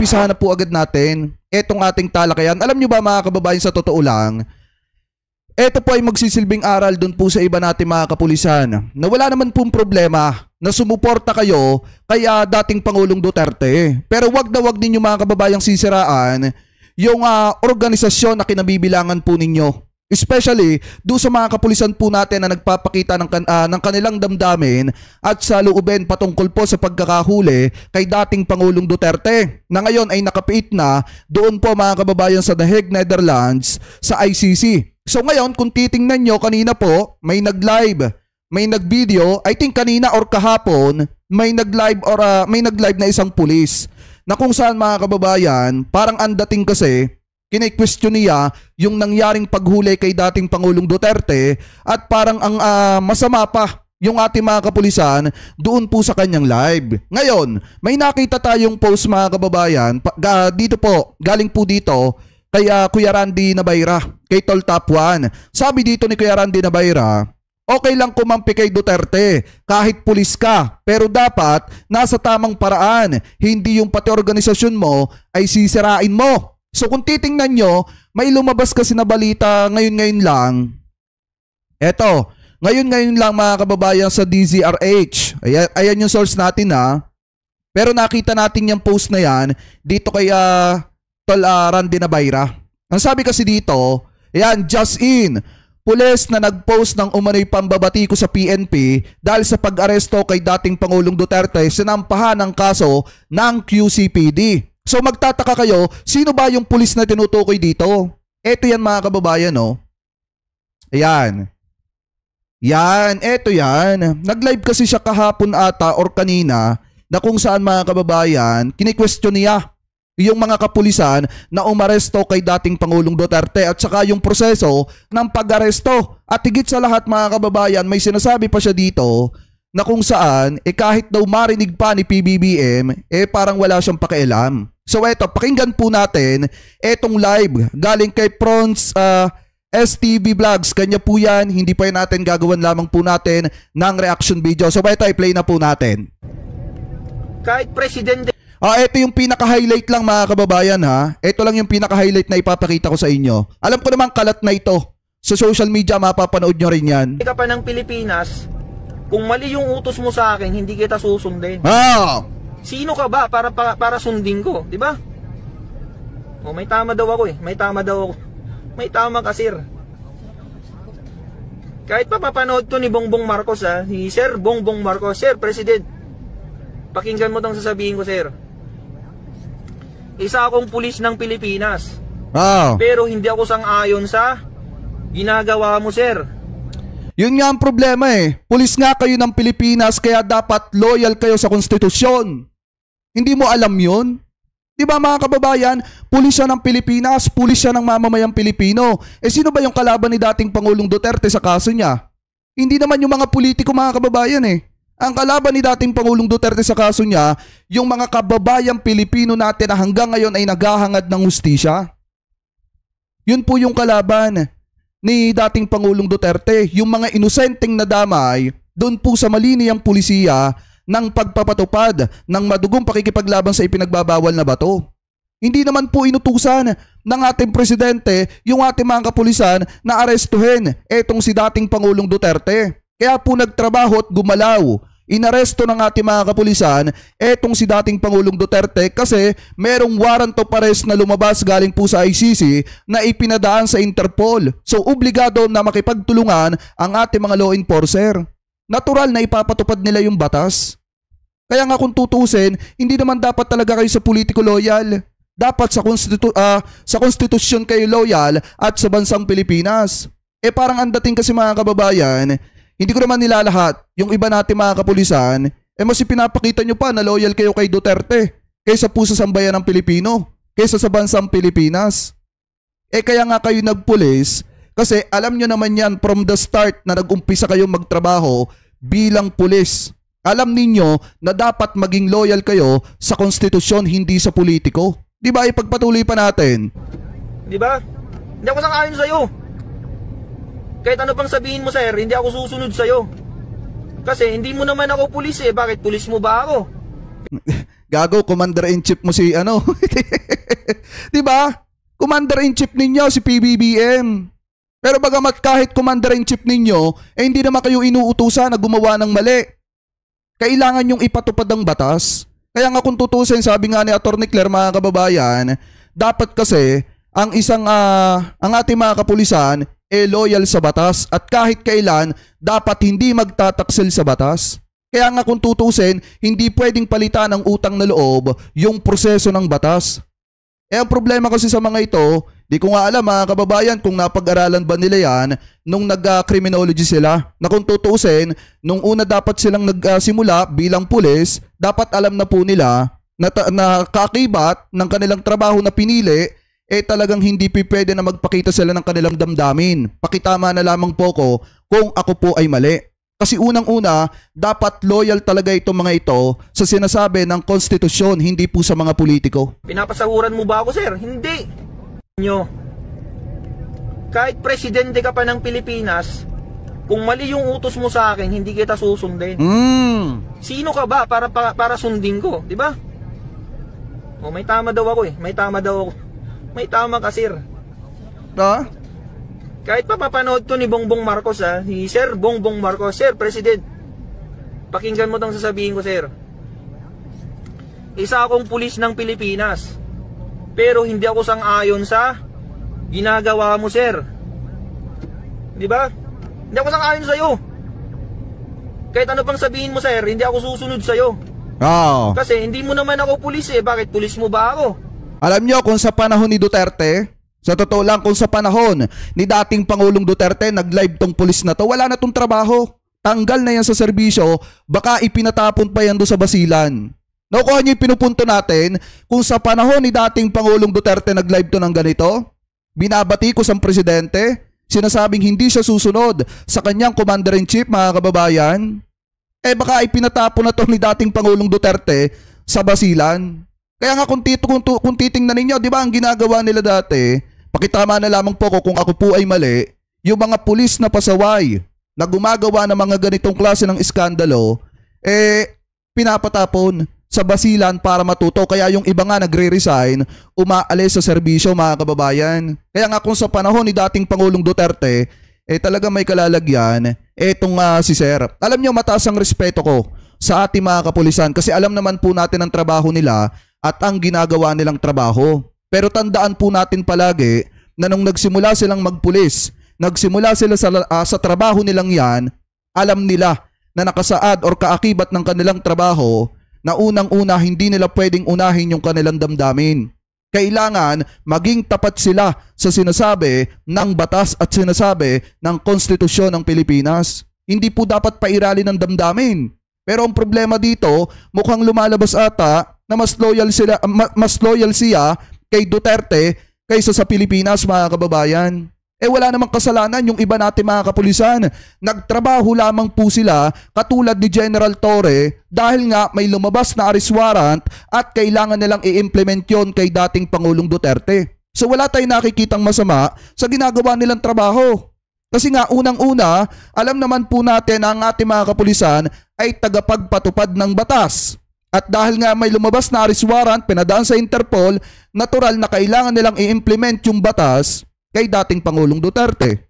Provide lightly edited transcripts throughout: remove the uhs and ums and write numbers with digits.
umpisahan na po agad natin etong ating talakayan. Alam nyo ba mga kababayan, sa totoo lang, ito po ay magsisilbing aral dun po sa iba natin mga kapulisan na wala naman pong problema na sumuporta kayo kay dating Pangulong Duterte. Pero wag na wag ninyo mga kababayang sisiraan yung organisasyon na kinabibilangan po ninyo. Especially doon sa mga kapulisan po natin na nagpapakita ng kanilang damdamin at sa loobin patungkol po sa pagkakahuli kay dating Pangulong Duterte na ngayon ay nakapiit na doon po mga kababayan sa The Hague, Netherlands sa ICC. So ngayon kung titingnan nyo, kanina po may nag-live, may nag-video, I think kanina or kahapon may nag-live na isang pulis na kung saan mga kababayan parang ang dating kasi kine-question niya yung nangyaring paghuli kay dating Pangulong Duterte at parang ang masama pa yung ating mga kapulisan doon po sa kanyang live. Ngayon, may nakita tayong post mga kababayan dito po, galing po dito kay Kuya Randy Nabayra, kay Tol Top 1. Sabi dito ni Kuya Randy Nabayra, okay lang kumampi kay Duterte kahit pulis ka, pero dapat nasa tamang paraan, hindi yung pati organisasyon mo ay sisirain mo. So kung titingnan nyo, may lumabas kasi na balita ngayon lang. Eto, ngayon lang mga kababayan sa DZRH. Ayan yung source natin Pero nakita natin yung post na yan dito kay Tol Randy Nabayra. Ang sabi kasi dito, ayan, just in, pulis na nag-post ng umano'y pambabati ko sa PNP dahil sa pag-aresto kay dating Pangulong Duterte, sinampahan ng kaso ng QCPD. So magtataka kayo, sino ba yung pulis na tinutukoy dito? Eto yan mga kababayan, no? Ayan. Yan, eto yan. Nag-live kasi siya kahapon ata or kanina na kung saan mga kababayan, kini-question niya yung mga kapulisan na umaresto kay dating Pangulong Duterte at saka yung proseso ng pag-aresto. At higit sa lahat mga kababayan, may sinasabi pa siya dito na kung saan kahit daw marinig pa ni PBBM parang wala siyang pakialam. So eto, pakinggan po natin etong live galing kay Prons STV Vlogs. Kanya po yan, hindi pa natin gagawan lamang po natin ng reaction video. So eto, i-play na po natin. Kahit presidente. Ito yung pinaka-highlight lang mga kababayan Ito lang yung pinaka-highlight na ipapakita ko sa inyo. Alam ko naman kalat na ito. Sa social media mapapanood nyo rin yan. Ka pa ng Pilipinas, kung mali yung utos mo sa akin, hindi kita susundin. Sino ka ba para sundin ko, di ba? May tama daw ako May tama daw ako. May tama ka, sir. Kahit pa papanood to ni Bongbong Marcos si Sir Bongbong Marcos, Sir President. Pakinggan mo tong sasabihin ko, sir. Isa akong pulis ng Pilipinas. Pero hindi ako sang-ayon sa ginagawa mo, sir. Yun nga ang problema Pulis nga kayo ng Pilipinas kaya dapat loyal kayo sa konstitusyon. Hindi mo alam yun? Di ba mga kababayan, pulis siya ng Pilipinas, pulis siya ng mamamayang Pilipino. Sino ba yung kalaban ni dating Pangulong Duterte sa kaso niya? Hindi naman yung mga politiko mga kababayan Ang kalaban ni dating Pangulong Duterte sa kaso niya, yung mga kababayang Pilipino natin na hanggang ngayon ay naghahangad ng hustisya. Yun po yung kalaban ni dating Pangulong Duterte. Yung mga inosenteng nadamay doon po sa maliniyang pulisiya ng pagpapatupad ng madugong pakikipaglaban sa ipinagbabawal na bato. Hindi naman po inutusan ng ating presidente yung ating mga kapulisan na arestuhin etong si dating Pangulong Duterte. Kaya po nagtrabaho at gumalaw. Inaresto ng ating mga kapulisan etong si dating Pangulong Duterte kasi merong warrant of arrest na lumabas galing po sa ICC na ipinadaan sa Interpol. So obligado na makipagtulungan ang ating mga law enforcer. Natural na ipapatupad nila yung batas. Kaya nga kung tutusin, hindi naman dapat talaga kayo sa politiko loyal. Dapat sa konstitusyon kayo loyal at sa bansang Pilipinas. Parang ang dating kasi mga kababayan, hindi ko naman nilalahat yung iba natin mga kapulisan, mas pinapakita nyo pa na loyal kayo kay Duterte kaysa po sa sambayan ng Pilipino, kaysa sa bansang Pilipinas. Kaya nga kayo nagpulis kasi alam nyo naman yan from the start na nag-umpisa kayo magtrabaho bilang pulis. Alam ninyo na dapat maging loyal kayo sa konstitusyon, hindi sa politiko. Di ba? Ipagpatuloy pa natin. Di ba? Hindi ako sang-ayon sa'yo. Kahit ano pang sabihin mo, sir, hindi ako susunod sa'yo. Kasi hindi mo naman ako pulis Bakit pulis mo ba ako? Gago, Commander-in-Chief mo si ano. 'Di ba? Commander-in-Chief ninyo si PBBM. Pero bagamat kahit Commander-in-Chief ninyo, hindi naman kayo inuutusan na gumawa ng mali. Kailangan yung ipatupad ang batas. Kaya nga kung tutusin, sabi nga ni Atty. Claire, mga kababayan, dapat kasi ang ang ating mga kapulisan loyal sa batas at kahit kailan dapat hindi magtataksil sa batas. Kaya nga kung tutusin, hindi pwedeng palitan ng utang na loob yung proseso ng batas. Ang problema kasi sa mga ito, di ko nga alam mga kababayan kung napag-aralan ba nila yan nung nag-criminology sila. Na kung tutusin, nung una dapat silang nagsimula bilang pulis, dapat alam na po nila na kaakibat ng kanilang trabaho na pinili, talagang hindi pwede na magpakita sila ng kanilang damdamin. Pakitama na lamang po ko kung ako po ay mali. Kasi unang-una, dapat loyal talaga itong mga ito sa sinasabi ng konstitusyon, hindi po sa mga politiko. Pinapasahuran mo ba ako, sir? Hindi. Kahit presidente ka pa ng Pilipinas, kung mali yung utos mo sa akin, hindi kita susundin. Sino ka ba para sundin ko, di ba? May tama daw ako eh. May tama ka, sir. Ha? Kahit papapanood to ni Bongbong Marcos si Sir Bongbong Marcos, Sir President, pakinggan mo tong sasabihin ko, sir. Isa akong pulis ng Pilipinas, pero hindi ako sang-ayon sa ginagawa mo, sir. Di ba? Hindi ako sang-ayon sa'yo. Kahit ano pang sabihin mo, sir, hindi ako susunod sa'yo. Kasi hindi mo naman ako pulis eh. Bakit pulis mo ba ako? Alam nyo kung sa panahon ni Duterte, sa totoo lang kung sa panahon ni dating Pangulong Duterte, nag-live tong pulis na to, wala na tong trabaho. Tanggal na yan sa serbisyo, baka ipinatapon pa yan doon sa basilan. Nakukuha nyo yung pinupunto natin, kung sa panahon ni dating Pangulong Duterte nag-live to ng ganito, binabati ko sa presidente, sinasabing hindi siya susunod sa kanyang Commander-in-Chief, mga kababayan, baka ipinatapon na to ni dating Pangulong Duterte sa basilan. Kaya nga kung titingnan ninyo, di ba ang ginagawa nila dati, pakitama na lamang po ko kung ako po ay mali, yung mga pulis na pasaway na gumagawa ng mga ganitong klase ng iskandalo, pinapatapon sa basilan para matuto. Kaya yung iba nga nagre-resign, umaalis sa serbisyo, mga kababayan. Kaya nga kung sa panahon ni dating Pangulong Duterte, talaga may kalalagyan, etong si Sir. Alam nyo, mataas ang respeto ko sa ating mga kapulisan kasi alam naman po natin ang trabaho nila at ang ginagawa nilang trabaho. Pero tandaan po natin palagi na nung nagsimula silang magpulis, nagsimula sila sa trabaho nilang yan, alam nila na nakasaad or kaakibat ng kanilang trabaho na unang-una hindi nila pwedeng unahin yung kanilang damdamin. Kailangan maging tapat sila sa sinasabi ng batas at sinasabi ng konstitusyon ng Pilipinas. Hindi po dapat pairali ng damdamin. Pero ang problema dito, mukhang lumalabas ata na mas loyal siya kay Duterte kaysa sa Pilipinas, mga kababayan. Wala namang kasalanan yung iba natin mga kapulisan. Nagtrabaho lamang po sila katulad ni General Torre dahil nga may lumabas na arrest warrant at kailangan nilang i-implement yon kay dating Pangulong Duterte. So wala tayong nakikitang masama sa ginagawa nilang trabaho. Kasi nga unang-una, alam naman po natin na ang ating mga kapulisan ay tagapagpatupad ng batas. At dahil nga may lumabas na arrest warrant, pinadaan sa Interpol, natural na kailangan nilang i-implement yung batas kay dating Pangulong Duterte.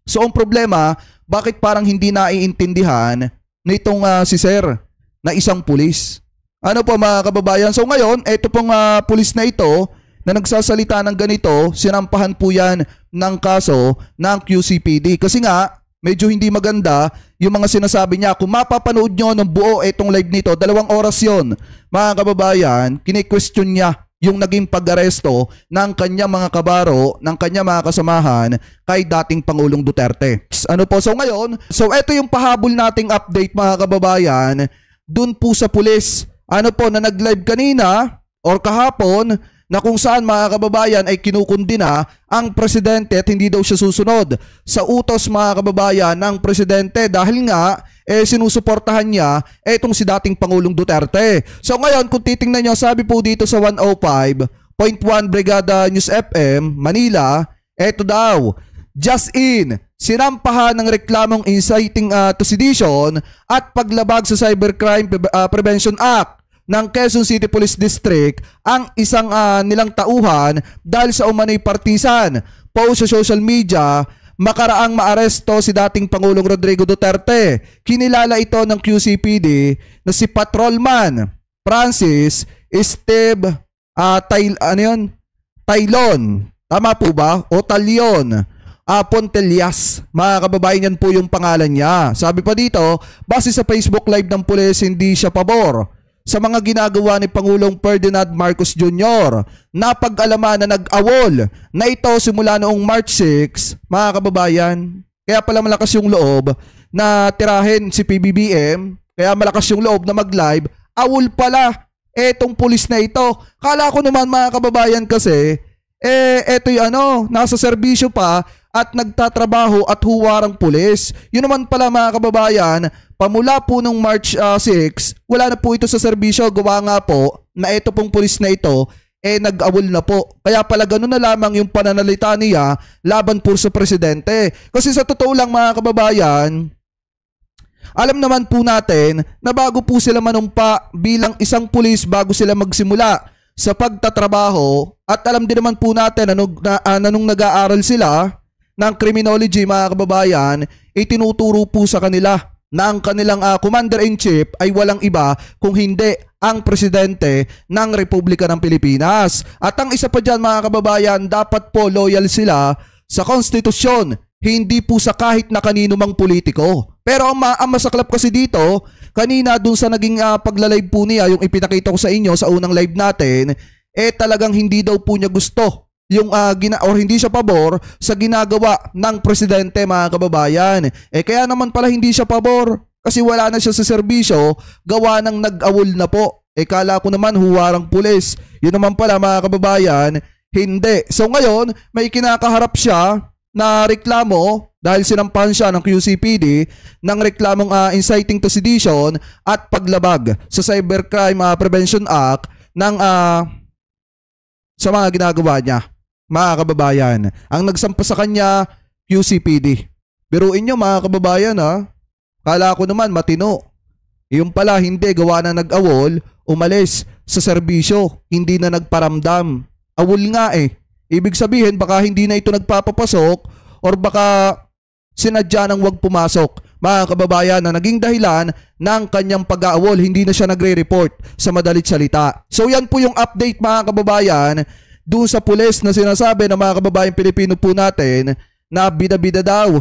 So ang problema, bakit parang hindi naiintindihan nitong si Sir na isang pulis? Ano po mga kababayan? So ngayon, ito pong pulis na ito na nagsasalita ng ganito, sinampahan po yan ng kaso ng QCPD. Kasi nga, medyo hindi maganda yung mga sinasabi niya. Kung mapapanood nyo ng buo itong live nito, 2 oras yon, mga kababayan, kini-question niya yung naging pag-aresto ng kanyang mga kabaro, ng kanyang mga kasamahan kay dating Pangulong Duterte. Ano po? So ngayon, ito yung pahabol nating update, mga kababayan, dun po sa pulis. Ano po, na nag-live kanina or kahapon, na kung saan mga kababayan ay kinukundina ang presidente at hindi daw siya susunod sa utos, mga kababayan, ng presidente dahil nga sinusuportahan niya itong si dating Pangulong Duterte. So ngayon kung titingnan nyo, sabi po dito sa 105.1 Brigada News FM Manila, eto daw, just in, sinampahan ng reklamong inciting to sedition at paglabag sa Cybercrime Prevention Act ng Quezon City Police District ang isang nilang tauhan dahil sa umano'y partisan. Post sa social media, makaraang maaresto si dating Pangulong Rodrigo Duterte. Kinilala ito ng QCPD na si Patrolman Francis Steve Tailon. Tama po ba? O Talion Pontelias. Mga kababayan, yan po yung pangalan niya. Sabi pa dito, base sa Facebook Live ng pulis, hindi siya pabor sa mga ginagawa ni Pangulong Ferdinand Marcos Jr. Napag-alaman na nag-awol na ito simula noong March 6, mga kababayan. Kaya pala malakas yung loob na tirahin si PBBM. Kaya malakas yung loob na mag-live. Awol pala etong pulis na ito. Kala ko naman, mga kababayan, kasi eto yung nasa serbisyo pa at nagtatrabaho at huwarang pulis. Yun naman pala, mga kababayan, pamula po nung March 6, wala na po ito sa serbisyo. Gawa nga po na ito pong pulis na ito nag-awol na po. Kaya pala ganun na lamang yung pananalita niya laban po sa presidente. Kasi sa totoo lang, mga kababayan, alam naman po natin na bago po sila manumpa bilang isang pulis, bago sila magsimula sa pagtatrabaho, at alam din naman po natin na nung nag-aaral sila ng criminology, mga kababayan, itinuturo po sa kanila na ang kanilang commander-in-chief ay walang iba kung hindi ang presidente ng Republika ng Pilipinas. At ang isa pa dyan, mga kababayan, dapat po loyal sila sa konstitusyon, hindi po sa kahit na kanino mang politiko. Pero ang masaklap kasi dito, kanina dun sa naging paglalive po niya, yung ipinakita ko sa inyo sa unang live natin, talagang hindi daw po niya gusto yung or hindi siya pabor sa ginagawa ng presidente, mga kababayan. Kaya naman pala hindi siya pabor kasi wala na siya sa serbisyo, gawa ng nag-awol na po. Kala ko naman huwarang pulis. Yun naman pala, mga kababayan, hindi. So ngayon, may kinakaharap siya na reklamo dahil sinampahan siya ng QCPD ng reklamong inciting to sedition at paglabag sa Cybercrime Prevention Act ng sa mga ginagawa niya, mga kababayan. Ang nagsampa sa kanya, QCPD. Biruin nyo, mga kababayan, kala ko naman matino. Yung pala hindi, gawa na nag-awol, umalis sa serbisyo, hindi na nagparamdam. Awol nga Ibig sabihin, baka hindi na ito nagpapapasok or baka sinadya nang wag pumasok, mga kababayan, na naging dahilan ng kanyang pag-aawol. Hindi na siya nagre-report, sa madalit salita. So yan po yung update, mga kababayan, doon sa pulis na sinasabi ng mga kababayan Pilipino po natin na bida-bida daw.